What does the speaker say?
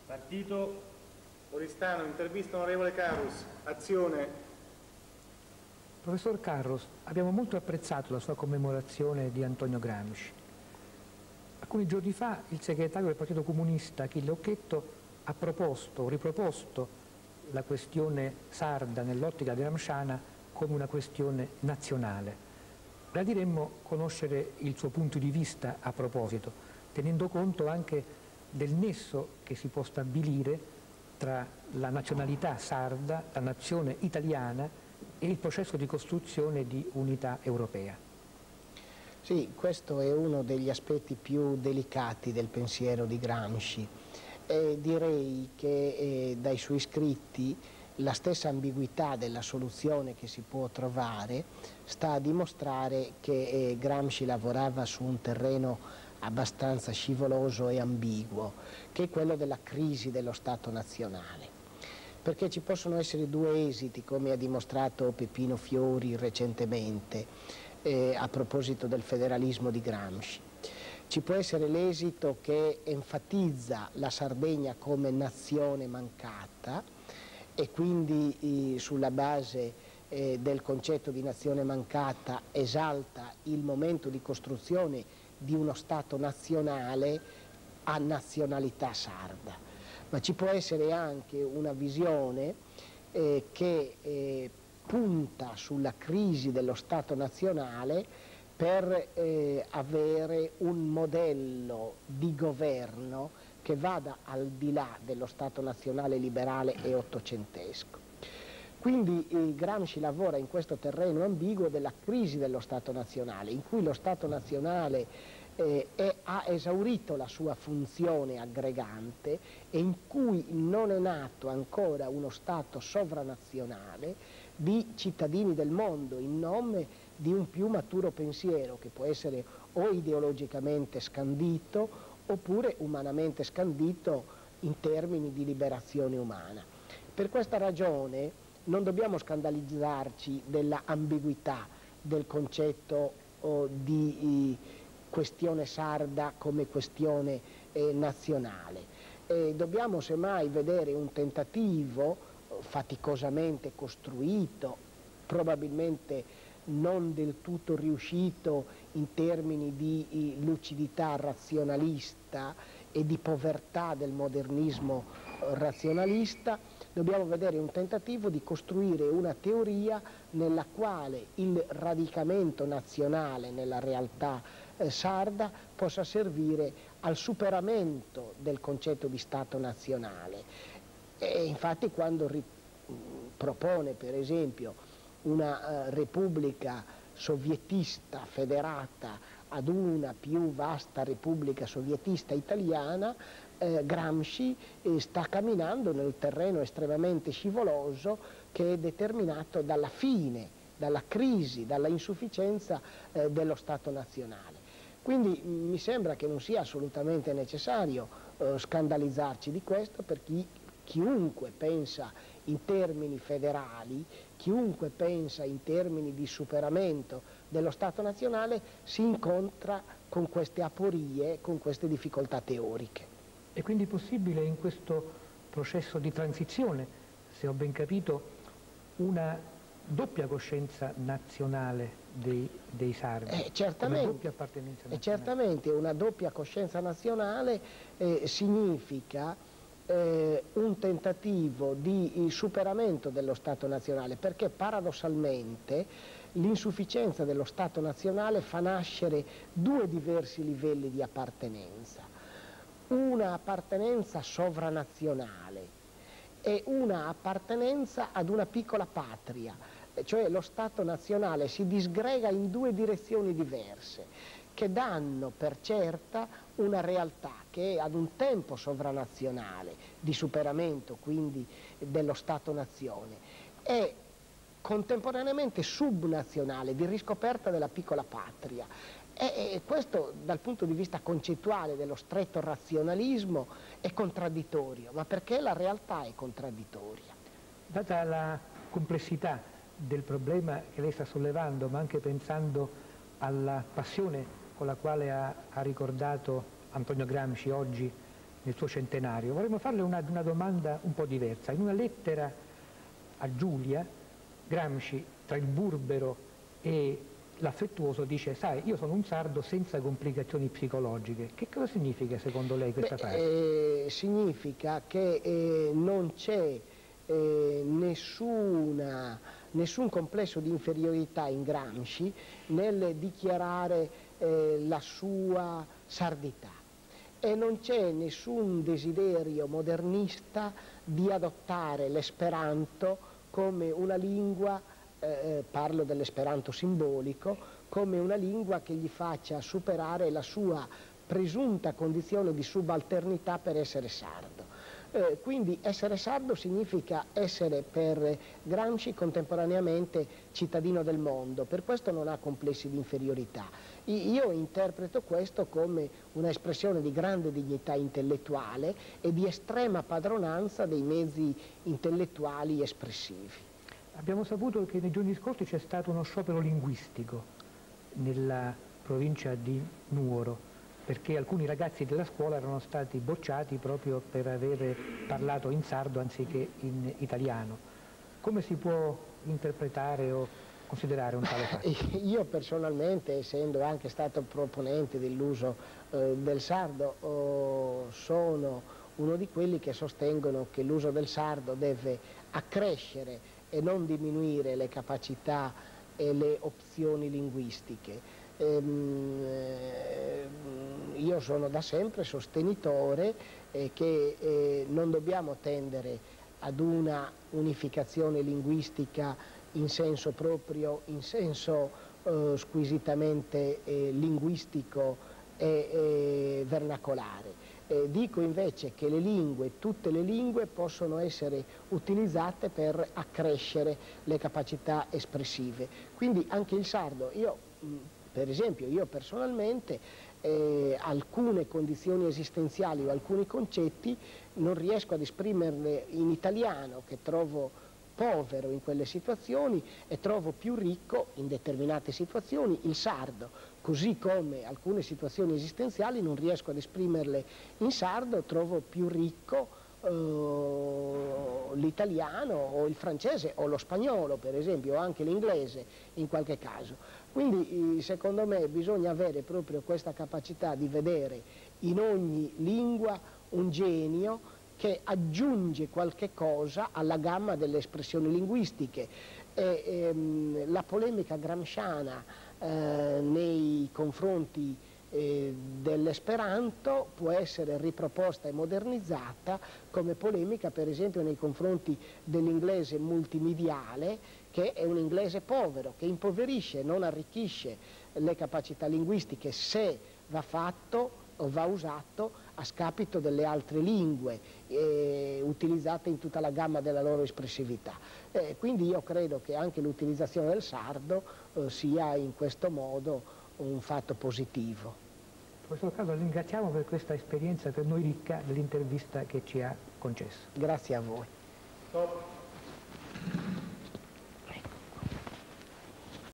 Partito. Oristano, intervista onorevole Carus. Azione. Professor Carus, abbiamo molto apprezzato la sua commemorazione di Antonio Gramsci. Alcuni giorni fa il segretario del Partito Comunista, Achille Occhetto, ha riproposto la questione sarda nell'ottica gramsciana come una questione nazionale. Gradiremmo conoscere il suo punto di vista a proposito, tenendo conto anche del nesso che si può stabilire tra la nazionalità sarda, la nazione italiana e il processo di costruzione di unità europea. Sì, questo è uno degli aspetti più delicati del pensiero di Gramsci. Direi che dai suoi scritti la stessa ambiguità della soluzione che si può trovare sta a dimostrare che Gramsci lavorava su un terreno abbastanza scivoloso e ambiguo, che è quello della crisi dello Stato nazionale. Perché ci possono essere due esiti, come ha dimostrato Peppino Fiori recentemente, a proposito del federalismo di Gramsci. Ci può essere l'esito che enfatizza la Sardegna come nazione mancata e quindi sulla base del concetto di nazione mancata esalta il momento di costruzione di uno Stato nazionale a nazionalità sarda. Ma ci può essere anche una visione che punta sulla crisi dello Stato nazionale per avere un modello di governo che vada al di là dello Stato nazionale liberale e ottocentesco. Quindi Gramsci lavora in questo terreno ambiguo della crisi dello Stato nazionale, in cui lo Stato nazionale ha esaurito la sua funzione aggregante e in cui non è nato ancora uno Stato sovranazionale di cittadini del mondo in nome di un più maturo pensiero che può essere o ideologicamente scandito oppure umanamente scandito in termini di liberazione umana. Per questa ragione non dobbiamo scandalizzarci della ambiguità del concetto di questione sarda come questione nazionale. Dobbiamo semmai vedere un tentativo faticosamente costruito, probabilmente non del tutto riuscito in termini di lucidità razionalista e di povertà del modernismo razionalista. Dobbiamo vedere un tentativo di costruire una teoria nella quale il radicamento nazionale nella realtà sarda possa servire al superamento del concetto di Stato nazionale. E infatti quando propone per esempio una repubblica sovietista federata ad una più vasta repubblica sovietista italiana, Gramsci sta camminando nel terreno estremamente scivoloso che è determinato dalla fine, dalla crisi, dalla insufficienza dello Stato nazionale. Quindi mi sembra che non sia assolutamente necessario scandalizzarci di questo, perché chiunque pensa in termini federali, chiunque pensa in termini di superamento dello Stato nazionale si incontra con queste aporie, con queste difficoltà teoriche. È quindi possibile in questo processo di transizione, se ho ben capito, una doppia coscienza nazionale dei sardi, certamente, una doppia appartenenza nazionale? Certamente una doppia coscienza nazionale significa un tentativo di superamento dello Stato nazionale, perché paradossalmente l'insufficienza dello Stato nazionale fa nascere due diversi livelli di appartenenza. Una appartenenza sovranazionale e una appartenenza ad una piccola patria, cioè lo Stato nazionale si disgrega in due direzioni diverse che danno per certa una realtà che è ad un tempo sovranazionale, di superamento quindi dello Stato-nazione, e contemporaneamente subnazionale, di riscoperta della piccola patria. E questo dal punto di vista concettuale dello stretto razionalismo è contraddittorio, ma perché la realtà è contraddittoria. Data la complessità del problema che lei sta sollevando, ma anche pensando alla passione con la quale ha ricordato Antonio Gramsci oggi nel suo centenario. Vorremmo farle una domanda un po' diversa. In una lettera a Giulia, Gramsci, tra il burbero e l'affettuoso, dice: sai, io sono un sardo senza complicazioni psicologiche. Che cosa significa secondo lei questa frase? Significa che non c'è nessun complesso di inferiorità in Gramsci nel dichiarare la sua sardità, e non c'è nessun desiderio modernista di adottare l'esperanto come una lingua, parlo dell'esperanto simbolico, come una lingua che gli faccia superare la sua presunta condizione di subalternità per essere sardo. Quindi essere sardo significa essere per Gramsci contemporaneamente cittadino del mondo, per questo non ha complessi di inferiorità. Io interpreto questo come un'espressione di grande dignità intellettuale e di estrema padronanza dei mezzi intellettuali espressivi. Abbiamo saputo che nei giorni scorsi c'è stato uno sciopero linguistico nella provincia di Nuoro, perché alcuni ragazzi della scuola erano stati bocciati proprio per aver parlato in sardo anziché in italiano. Come si può interpretare o considerare un tale fatto? Io personalmente, essendo anche stato proponente dell'uso del sardo, sono uno di quelli che sostengono che l'uso del sardo deve accrescere e non diminuire le capacità e le opzioni linguistiche. Io sono da sempre sostenitore che non dobbiamo tendere ad una unificazione linguistica in senso proprio, in senso squisitamente linguistico e vernacolare. Dico invece che le lingue, tutte le lingue, possono essere utilizzate per accrescere le capacità espressive. Quindi anche il sardo, per esempio, io personalmente alcune condizioni esistenziali o alcuni concetti non riesco ad esprimerle in italiano, che trovo povero in quelle situazioni, e trovo più ricco in determinate situazioni il sardo, così come alcune situazioni esistenziali non riesco ad esprimerle in sardo, trovo più ricco l'italiano o il francese o lo spagnolo, per esempio, o anche l'inglese in qualche caso. Quindi secondo me bisogna avere proprio questa capacità di vedere in ogni lingua un genio che aggiunge qualche cosa alla gamma delle espressioni linguistiche. La polemica gramsciana nei confronti dell'esperanto può essere riproposta e modernizzata come polemica, per esempio, nei confronti dell'inglese multimediale, che è un inglese povero, che impoverisce, non arricchisce le capacità linguistiche se va fatto o va usato a scapito delle altre lingue utilizzate in tutta la gamma della loro espressività. Quindi io credo che anche l'utilizzazione del sardo sia in questo modo un fatto positivo. Professor Caso, ringraziamo per questa esperienza per noi ricca dell'intervista che ci ha concesso. Grazie a voi. Stop.